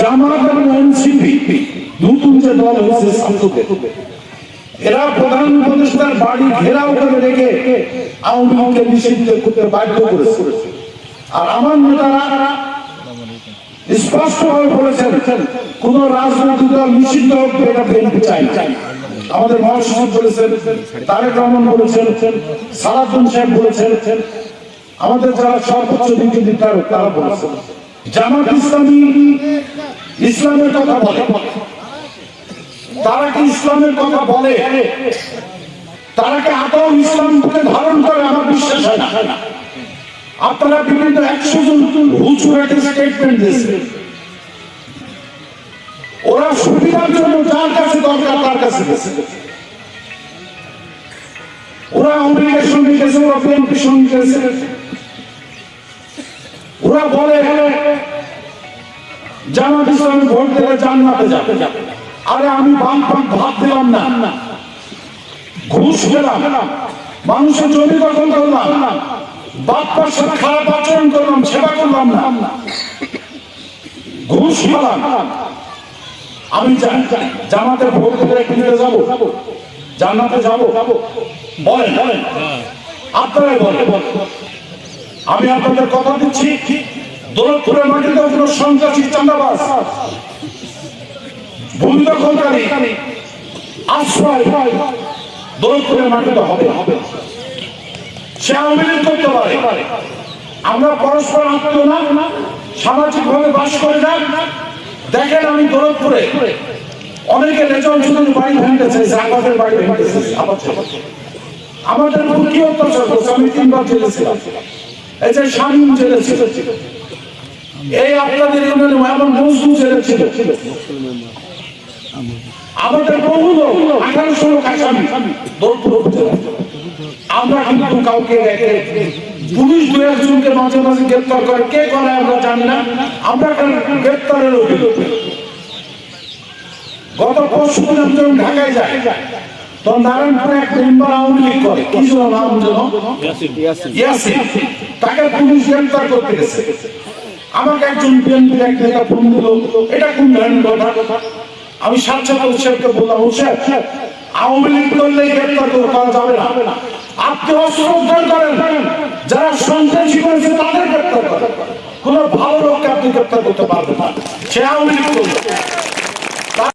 জামাত এবং এনসিপি নতুন যে দল হয়েছে ছাত্রদের, এরা প্রধান উপদেষ্টার বাড়ি ঘেরাও করে রেখে আওয়ামী লীগকে নিষিদ্ধ করতে বাধ্য করেছে। আর আমার নেতারা স্পষ্টভাবে বলেছেন কোন রাজনৈতিক দল নিষিদ্ধ হোক, এটা বিএনপি চাই না। আমাদের মহাসচিব বলেছেন, তারেক রহমান বলেছেন, সালাউদ্দিন সাহেব বলেছেন, আমাদের যারা সর্বোচ্চ নীতি নির্ধারক তারা বলেছেন। জামাত ইসলামী ইসলামের কথা বলে, তারা কি ইসলামের কথা বলে? তারা কি আদৌ ইসলামকে ধারণ করে? আমার বিশ্বাস হয় না। আপনারা বিভিন্ন 100 জন হুজুর একটা স্টেটমেন্ট দিয়েছেন, ওরা সুবিধার জন্য যার কাছে দরকার তার কাছে গেছে। ওরা আওয়ামী লীগের সঙ্গে গেছে, ওরা বিএনপির সঙ্গে গেছে। ওরা বলে জামাত ইসলামী ভোট দিলে জান্নাতে যাবে। আরে আমি ভাত দিলাম না, ঘুষ খেলাম, মানুষের জমি দখল করলাম, বাপ্পার সাথে খারাপ আচরণ করলাম, সেবা করলাম না, ঘুষ খেলাম, আমি জামাতের ভোট দিলে কিনতে যাবো, জান্নাতে যাবো? বলেন আপনারাই বলেন। আমি আপনাদের কথা দিচ্ছি, দৌলতপুরের মাটিতে কোনো সন্ত্রাসী চাঁদাবাজ, ভূমি দখলকারী আশ্রয় দৌলতপুরের মাটিতে হবে। সে আওয়ামী লীগ করতে পারে। আমরা পরস্পর আত্মীয় না, সামাজিক ভাবে বাস করে না। দেখেন আমি দৌলতপুরে অনেকে রেজাল্ট শুধু বাড়ি ভেঙে চাইছে, আমাদের বাড়ি ভেঙে চাইছে, আমাদের উপর কি অত্যাচার করছে। আমি 3 বার জেলে ছিলাম, এই যে শামীম জেলে ছিল, এই আপনাদের ইউনিয়নে এমন মজদুর জেলে ছিল, আমাদের বহু লোক 1800 লোক আসামি দৌলতপুর উপজেলা। আমরা কিন্তু কাউকে পুলিশ 2-1 জনকে মাঝে মাঝে গ্রেপ্তার করে, কে করে আমরা জানি না। আমরা গ্রেপ্তারের অভিযোগ। গত পরশু দিন যখন ঢাকায় যায়, তখন নারায়ণপুরে এক মেম্বার আওয়ামী লীগ করে, কি নাম যেন ইয়াসিন, তাকে পুলিশ গ্রেপ্তার করতে গেছে। আমাকে একজন বিএনপির এক নেতা ফোন দিল, এটা কোন ধরনের কথা? আমি সাথে সাথে বললাম, হুসেন আওয়ামী লীগ করলে গ্রেপ্তার করা যাবে না, আপনি অস্ত্র উদ্ধার করেন, যারা সন্ত্রাসী করেছে তাদের গ্রেপ্তার করেন, কোন ভালো লোককে আপনি গ্রেপ্তার করতে পারবেন না, সে আওয়ামী লীগ করলে।